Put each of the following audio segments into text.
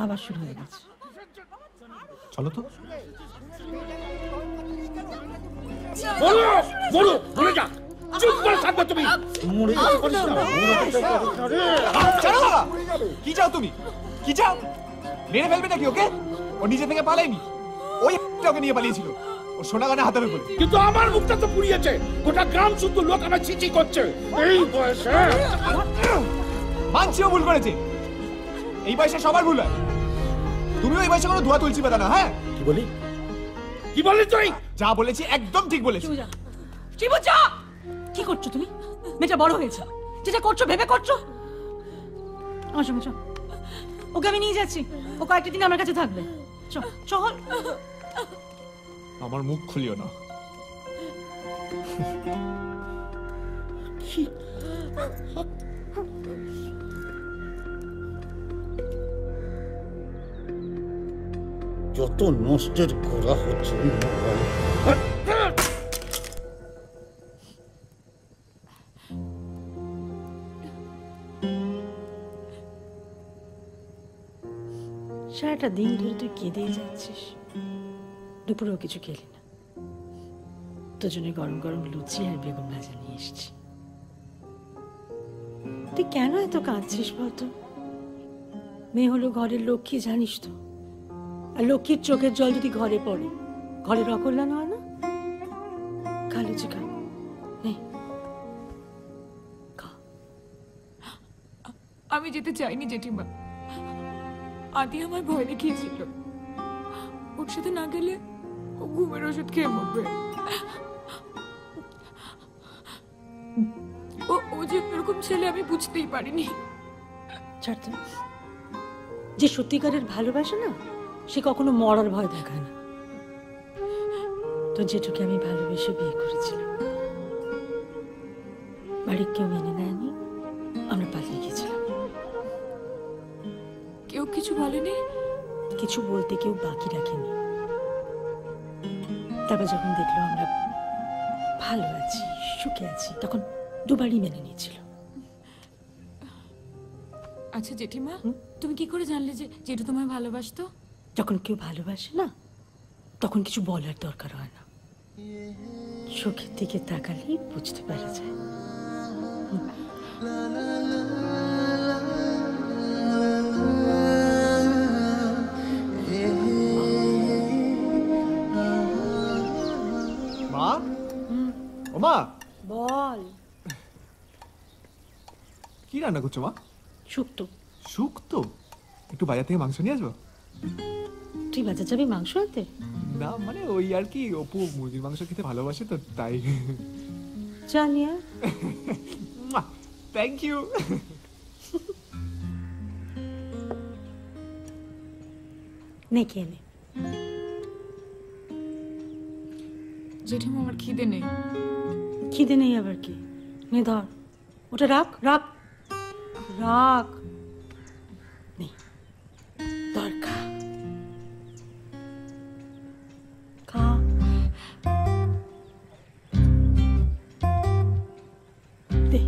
আবার শুরু হয়ে গেছে। চলো তো। কি চাও তুমি? কি চাও? মেরে ফেলবে নাকি ওকে? ও নিজে থেকে পালায়নি, ওই ওকে নিয়ে পালিয়েছিল ও সোনাগানা হাতাবে বলে। কিন্তু আমার মুখটা তো পুড়িয়েছে, গোটা গ্রাম শুদ্ধ লোক আমার চিচি করছে। এই বয়সে মানছিও ভুল করেছে, এই বয়সে সবার ভুল হয়। তুমি ওই বয়সে কোনো ধোয়া তুলছি পাতা না। হ্যাঁ কি বলি? কি বললি তুই? যা বলেছি একদম ঠিক বলেছি। কি করছো তুমি? মেয়েটা বড় হয়েছে, যেটা করছো ভেবে করছো। আমার সঙ্গে চল, ওকে আমি নিয়ে যাচ্ছি, ও কয়েকটা দিন আমার কাছে থাকবে। চল। আমার মুখ খুলিও না। যত নষ্টের করা হচ্ছে সারাটা দিন ধরে তুই কেঁদেই যাচ্ছিস, দুপুরেও কিছু খেলি না। তোর জন্য গরম গরম লুচি আর বেগুন ভাজা নিয়ে এসছি। তুই কেন এত কাঁদছিস বলতো? মেয়ে হলো ঘরের লক্ষ্মী, জানিস তো। আর লক্ষ্মীর চোখের জল যদি ঘরে পড়ে, ঘরের অকল্যাণ হয় না। খা লুচি, খা। আমি যেতে চাইনি জেঠিমা, আদি আমার ভয় দেখিয়েছিল। ওর সাথে না গেলে ও ঘুমের ওষুধ খেয়ে মরবে। ও যে এরকম ছেলে আমি বুঝতেই পারিনি। যে সত্যিকারের ভালোবাসে না, সে কখনো মরার ভয় দেখায় না। তো যেটুকু আমি ভালোবেসে বিয়ে করেছিলাম, বাড়ির কেউ মেনে নেয়নি, আমরা পালিয়ে গেছিলাম। কেউ কিছু বলেনি? কিছু বলতে কেউ বাকি রাখেনি। তারপর যখন দেখলো আমরা ভালো আছি, সুখে আছি, তখন দুবারই মেনে নিয়েছিল। আচ্ছা জেঠিমা, তুমি কি করে জানলে যে যেটা তোমায় ভালোবাসতো? যখন কেউ ভালোবাসে না, তখন কিছু বলার দরকার হয় না, চোখের দিকে তাকালেই বুঝতে পারা যায়। মা, ও মা, বল। কি রান্না করছো মা? শুক্তো। শুক্তো? একটু বাজার থেকে মাংস নিয়ে আসবো? তুই বাজার যাবি মাংস আনতে? না মানে ওই আর কি, অপু মুরগির মাংস খেতে ভালোবাসে তো তাই। জানিয়া। Thank you. নে খেয়ে নে। জেঠিমা আমার খিদে নেই। খিদে নেই আবার কি? নে ধর, ওটা রাখ রাখ রাখ। নে ধর, খা খা। দে।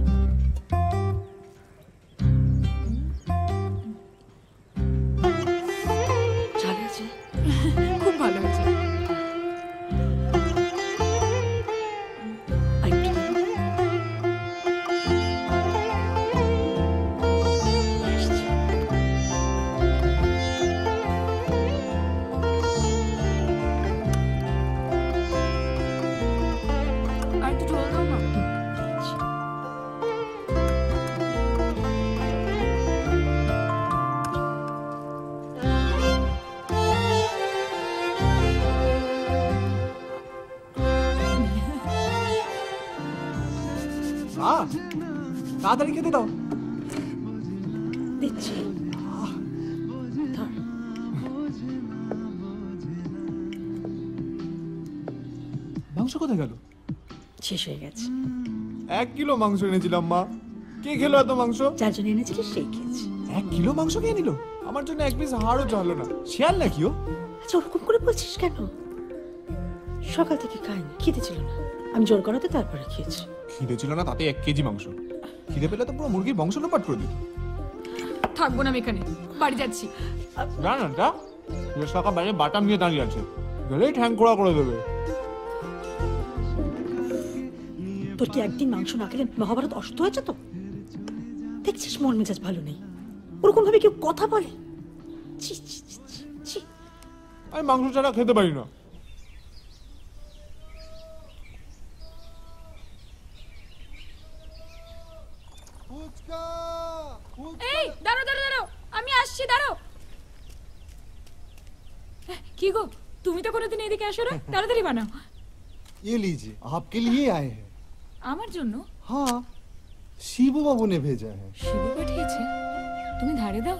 ঝাল আছে? খুব ভালো হয়েছে। তাড়াতাড়ি খেতে দাও। দিচ্ছি। মাংস কোথায় গেল? শেষ হয়ে গেছে। 1 কিলো মাংস এনেছিলাম মা, কে খেলো এত মাংস? চারজন এনেছিলি সেই খেয়েছি। 1 কিলো মাংস খেয়ে নিল? আমার জন্য 1 পিস হাড়ও চাইলো না। শিয়াল নাকি ও? আচ্ছা ওরকম করে বলছিস কেন? সকাল থেকে খাইনি, খিদে ছিল না, আমি জোর করাতে তারপরে খেয়েছি। খিদে ছিল না তাতে 1 কেজি মাংস, খিদে পেলে তো পুরো মুরগির বংশ লোপাট করে দিত। থাকবো না আমি এখানে, বাড়ি যাচ্ছি। না না যা, শাখা বাইরে বাটাম নিয়ে দাঁড়িয়ে আছে, গেলেই ঠ্যাং খোড়া করে দেবে। তোর কি একদিন মাংস না খেলে মহাভারত অসুস্থ হয়েছে তো? দেখছিস মন মেজাজ ভালো নেই, ওরকম ভাবে কেউ কথা বলে? ছি ছি ছি ছি, ছি। আমি মাংস ছাড়া খেতে পারি না। এই দাঁড়ো দাঁড়ো দাঁড়ো, আমি আসছি, দাঁড়ো। কি গো, তুমি তো কোনোদিন এদিকে আসো না, তাড়াতাড়ি বানাও। ये लीजिए, आपके लिए आए हैं। আমার জন্য? हाँ, शिबू बाबू ने भेजा है। শিবু পাঠিয়েছে? তুমি ধারে দাও,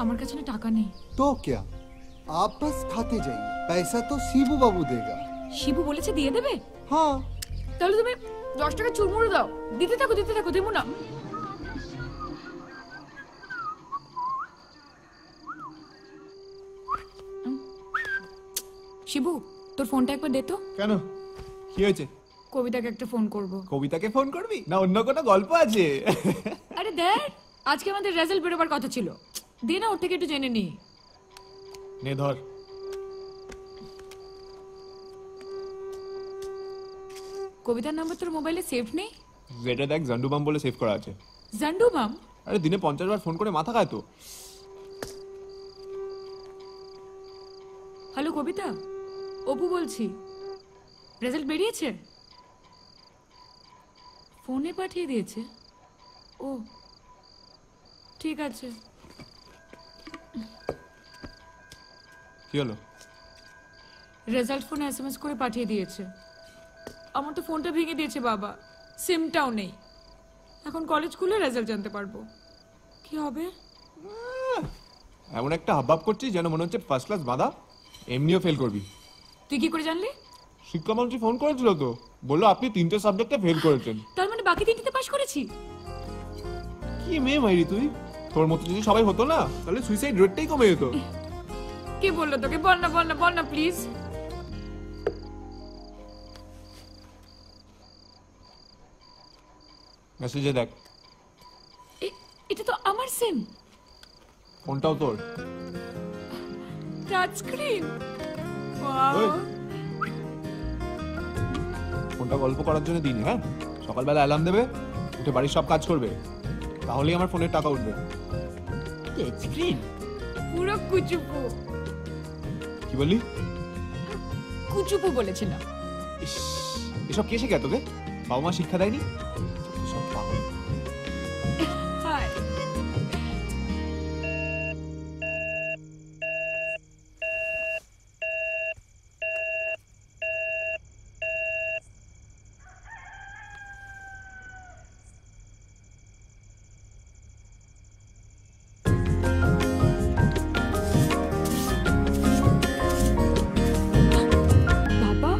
আমার কাছে না টাকা নেই। तो क्या, आप बस खाते जाइए, पैसा तो शिबू बाबू देगा। শিবু বলেছে দিয়ে দেবে? हाँ, তাহলে তুমি 10 টাকা চুরমুড়ো দাও, দিতে থাকো দেবো না। শিবু, তোর ফোনটা একবার দে তো। কেন, কি হয়েছে? কবিতাকে একটা ফোন করব। কবিতাকে ফোন করবি না অন্য কোনো গল্প আছে? আরে দেখ, আজকে আমাদের রেজাল্ট বেরোবার কথা ছিল, দে না ওর থেকে একটু জেনে নি। নে ধর। কবিতার নাম্বার তোর মোবাইলে সেভ নেই? যেটা দেখ জান্ডু বাম বলে সেভ করা আছে। জান্ডু মাম? আরে দিনে 50 বার ফোন করে মাথা খায় তো। হ্যালো কবিতা, অপু বলছি। রেজাল্ট বেরিয়েছে? ফোনে পাঠিয়ে দিয়েছে? ও ঠিক আছে। কি হলো? রেজাল্ট ফোনে এসএমএস করে পাঠিয়ে দিয়েছে। আমার তো ফোনটা ভেঙে দিয়েছে বাবা, সিমটাও নেই। এখন কলেজ খুলে রেজাল্ট জানতে পারবো। কি হবে? এমন একটা হাবভাব করছিস যেন মনে হচ্ছে ফার্স্ট ক্লাস বাঁধা, এমনিও ফেল করবি। তুই কি করে জানলি? শিক্ষামন্ত্রী ফোন করেছিল তো, বললো আপনি 3টে সাবজেক্টে ফেল করেছেন। তার মানে বাকি 3টিতে পাশ করেছি? কি মেয়ে মাইরি তুই, তোর মতো যদি সবাই হতো না তাহলে সুইসাইড রেটটাই কমে যেত। কে বললো তোকে? বল না প্লিজ। মেসেজে দেখ। এটা তো আমার সিম। ফোনটাও তোর? Touch screen. ওয়াও। ওই। ফোনটা গল্প করার জন্য দিন, হ্যাঁ? সকালবেলা অ্যালার্ম দেবে, উঠে বাড়ির সব কাজ করবে, তাহলেই আমার ফোনের টাকা উঠবে। টাচ স্ক্রিন পুরো কুচুপু। কি বললি? কুচুপু বলেছিলাম। ইস, এসব কে শেখায় তোকে? বাবা মা শিক্ষা দেয়নি? সব পাগল। হাই। বাবা,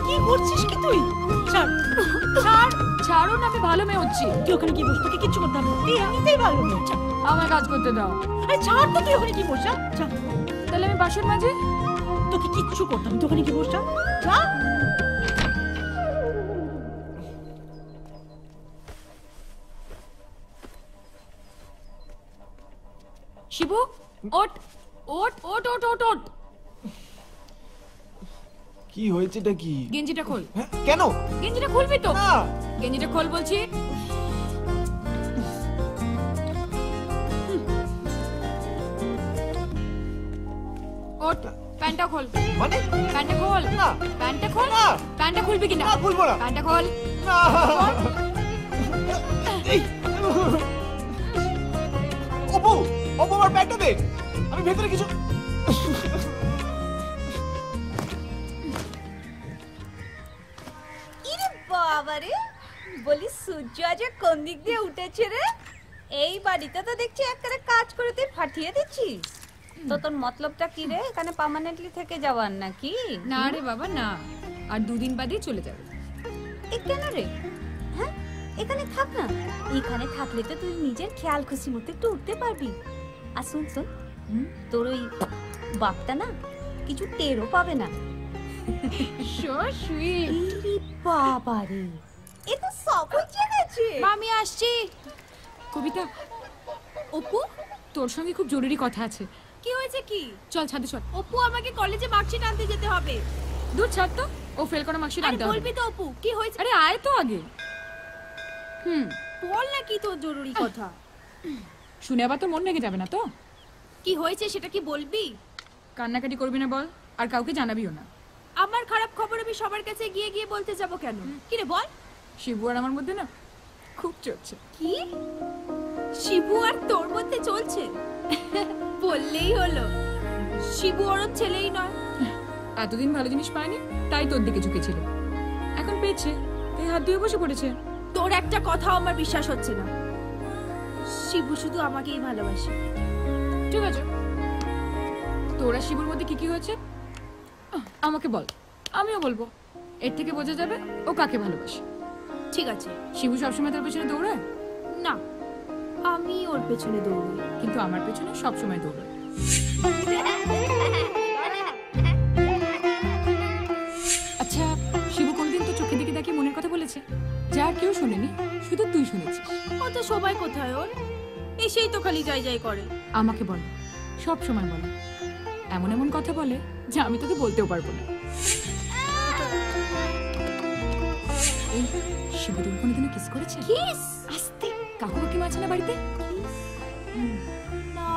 কি করছিস কি তুই? ছাড় ছাড়ো না, আমি ভালো মেয়ে হচ্ছি। তুই ওখানে কি বস, তোকে কিচ্ছু করতে হবে না, তুই এমনিতেই ভালো মেয়ে। ছাড়। আমার কাজ করতে দাও। আরে ছাড় তো, তুই ওখানে কি বস, যা। তাহলে আমি বাসন মাঝে? তোকে কিচ্ছু করতে হবে না, তুই ওখানে কি বস, যা। শিবু, ওট ওট ওট ওট ওট ওট। কি হয়েছে এটা? কি গেঞ্জিটা খোল। হ্যাঁ, কেন? গেঞ্জিটা খুলবি তো? না। গেঞ্জিটা খোল বলছি। ওট, প্যান্টটা খোল। মানে? প্যান্টটা খোল। না। প্যান্টটা খোল। না। প্যান্টটা খুলবি কিনা? না, খুলবো না। প্যান্টটা খোল। না। এই, অপু, অপু আমার ব্যাগটা দে, আমি ভেতরে কিছু। ইরে বাবারে, বলি সূর্য আজ কোন দিক দিয়ে উঠেছে রে? এই বাড়িতে তো দেখছি একবারে কাজ করে তুই ফাটিয়ে দিচ্ছিস। তো তোর মতলবটা কি রে? এখানে পার্মানেন্টলি থেকে যাওয়ার নাকি? না রে বাবা না, আর 2 দিন বাদেই চলে যাবে। এ কেন রে? হ্যাঁ, এখানে থাক না। এখানে থাকলে তো তুই নিজের খেয়াল খুশি মতো একটু উঠতে পারবি। আর শুন শুন, তোর ওই বাপটা না কিছু টেরও পাবে না। So sweet. বাবা রে, এ তো সব হয়ে গেছে। আমি আসছি। কবিতা, অপু তোর সঙ্গে খুব জরুরি কথা আছে। কি হয়েছে কি? চল ছাদে চল। অপু, আমাকে কলেজে মার্কশিট আনতে যেতে হবে। দূর ছাড় তো, ও ফেল করা মার্কশিট আনতে হবে। বলবি তো অপু, কি হয়েছে? আরে আয় তো আগে। বল না কি তোর জরুরি কথা। শুনে আবার তোর মন ভেঙে যাবে না তো? কি হয়েছে সেটা কি বলবি? কান্নাকাটি করবি না বল, আর কাউকে জানাবিও না। আমার খারাপ খবর আমি সবার কাছে গিয়ে গিয়ে বলতে যাব কেন? কি রে বল। শিবু আর আমার মধ্যে না খুব চলছে। কি? শিবু আর তোর মধ্যে চলছে? বললেই হলো। শিবু ওর ছেলেই নয়। এতদিন ভালো জিনিস পায়নি, তাই তোর দিকে ঝুঁকেছিল। এখন পেয়েছে, তাই হাত ধুয়ে বসে পড়েছে। তোর একটা কথাও আমার বিশ্বাস হচ্ছে না। শিবু শুধু আমাকেই ভালোবাসে। ঠিক আছে, তোরা শিবুর মধ্যে কি কি হয়েছে আমাকে বল, আমিও বলবো। এর থেকে বোঝা যাবে ও কাকে ভালোবাসে। ঠিক আছে। শিবু সবসময় তোর পেছনে দৌড়ায় না, আমি ওর পেছনে দৌড়ই, কিন্তু আমার পেছনে সবসময় দৌড়ায়। আচ্ছা, শিবু কোনদিন তো চোখের দিকে তাকিয়ে মনের কথা বলেছে? যা কেউ শোনেনি, শুধু তুই শুনেছিস। ও তো সবাই কোথায় ওর, এসেই তো খালি যাই যাই করে। আমাকে বল, সব সময় বলে। এমন এমন কথা বলে যে আমি তোকে বলতেও পারবো না। এই শিবু তুমি কোনোদিনও কিস করেছে? কিস? আস্তে, কাকু কাকিমা আছে না বাড়িতে? না।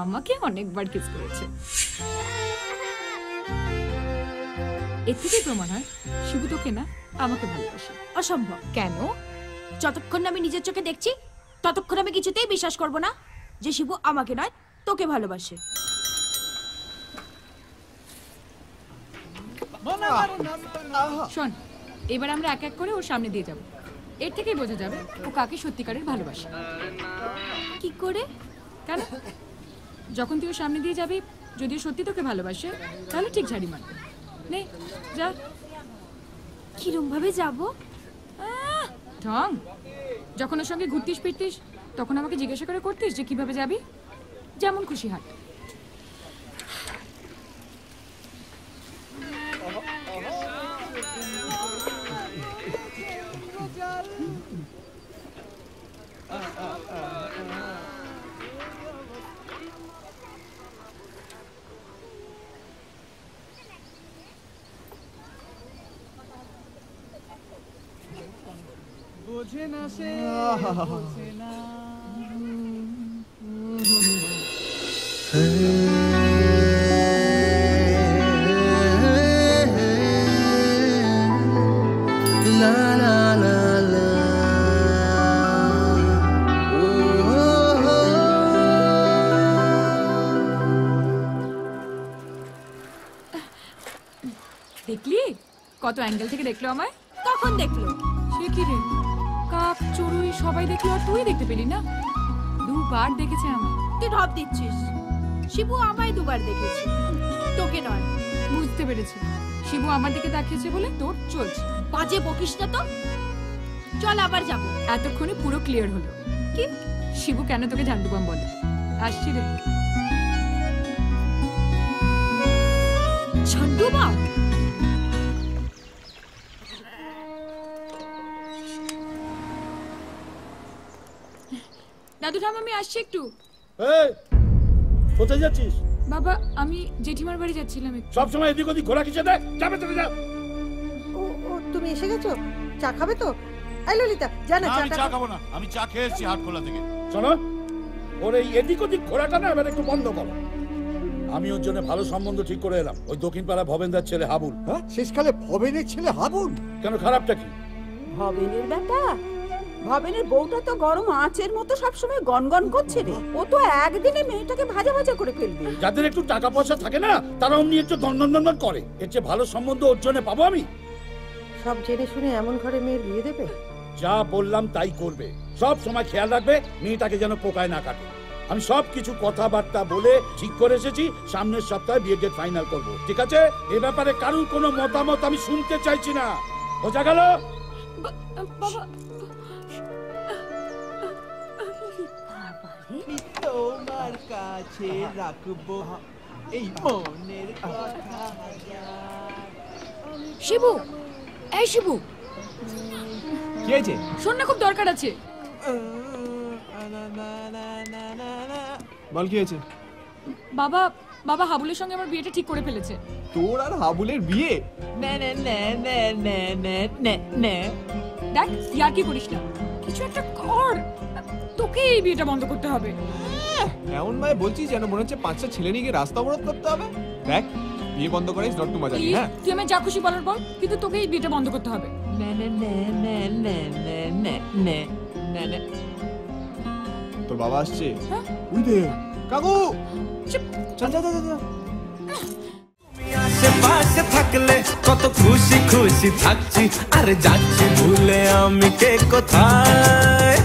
আমাকে অনেকবার কিস করেছে। এর থেকেই প্রমাণ হয় শিবু তোকে না, আমাকে ভালোবাসে। অসম্ভব। কেন? যতক্ষণ না আমি নিজের চোখে দেখছি ততক্ষণ আমি কিছুতেই বিশ্বাস করব না যে শিবু আমাকে নয় তোকে ভালোবাসে। শোন, এবার আমরা এক এক করে ওর সামনে দিয়ে যাব। এর থেকেই বোঝা যাবে ও কাকে সত্যিকারের ভালোবাসে। কি করে? কেন? যখন তুই ওর সামনে দিয়ে যাবি, যদি ও সত্যি তোকে ভালোবাসে তাহলে ঠিক ঝাড়ি মারবে। নে যা। কিরম ভাবে যাব? ঢং। যখন ওর সঙ্গে ঘুরতিস ফিরতিস তখন আমাকে জিজ্ঞাসা করে করতিস যে কিভাবে যাবি। যেমন খুশি হাঁট। বোঝে না সে, বোঝে না। দেখলি কত অ্যাঙ্গেল থেকে দেখলো আমায়? কখন দেখলো? সে কি রে, কাক চড়ুই সবাই দেখলো আর তুই দেখতে পেলি না? 2 বার দেখেছে আমায়। তুই ঢপ দিচ্ছিস। শিবু আমায় 2 বার দেখেছে, তোকে নয়। বুঝতে পেরেছি, শিবু আমার দিকে তাকিয়েছে বলে তোর চলছে। বাজে বকিস না তো। চল আবার যাব। এতক্ষণে পুরো ক্লিয়ার হলো কি শিবু কেন তোকে ঝান্ডুবাম বলে। আসছি রে। ঝান্ডুবাম? দাদু ঠাম, আমি আসছি একটু। এই, কোথায় যাচ্ছিস? বাবা, আমি জেঠিমার বাড়ি যাচ্ছিলাম একটু। সবসময় এদিক ওদিক ঘোরা কিসে দেয়? যাবে তো যা। ও তুমি এসে গেছো? চা খাবে তো? এই ললিতা, জানা আমি চা খাবো না, আমি চা খেয়ে এসেছি হাটখোলা থেকে। শোনো, ওর এই এদিক ওদিক ঘোরাটা না এবার একটু বন্ধ করো। আমি ওর জন্য ভালো সম্বন্ধ ঠিক করে এলাম। ওই দক্ষিণ পাড়া ভবেনদার ছেলে হাবুল। হ্যাঁ, শেষকালে ভবেনের ছেলে হাবুল? কেন, খারাপটা কি? ভবেনের বেটা, ভবেনের বউটা তো গরম আঁচের মতো সবসময় গনগন করছে রে। ও তো একদিনে মেয়েটাকে ভাজা ভাজা করে ফেলবে। যাদের একটু টাকা পয়সা থাকে না, তারা অমনি একটু দন্দন দন্দন করে। এর চেয়ে ভালো সম্বন্ধ ওর জন্য পাবো আমি? সব জেনে শুনে এমন ঘরে মেয়ের বিয়ে দেবে? যা বললাম তাই করবে। সব সময় খেয়াল রাখবে মেয়েটাকে যেন পোকায় না কাটে। আমি সব কিছু কথাবার্তা বলে ঠিক করে এসেছি, সামনের সপ্তাহে বিয়ে ডেট ফাইনাল করব, ঠিক আছে? এ ব্যাপারে কারোর কোনো মতামত আমি শুনতে চাইছি না, বোঝা গেল? তোমার কাছে রাখবো এই মনের কথা। শিবু, এই শিবু, কি হয়েছে? শোন না, খুব দরকার আছে। বল কি হয়েছে? বাবা বাবা হাবুলের সঙ্গে আমার বিয়েটা ঠিক করে ফেলেছে। তোর আর হাবুলের বিয়ে? দেখ, ইয়ার কি করিস না, কিছু একটা কর, তোকে এই বিয়েটা বন্ধ করতে হবে। এমন ভাই বলছিস যেন মনে হচ্ছে 5টা ছেলে নিয়ে গিয়ে রাস্তা অবরোধ করতে হবে। দেখ, বিয়ে বন্ধ করে ইজ নট টু মজা। হ্যাঁ, তুই আমি যা খুশি বলার বল, কিন্তু তোকে এই বিয়েটা বন্ধ করতে হবে। তোর বাবা আসছে। ওই দে কাকু, চল চল চল চল। আশেপাশে থাকলে কত খুশি খুশি থাকছি, আরে যাচ্ছি ভুলে আমি কে কোথায়।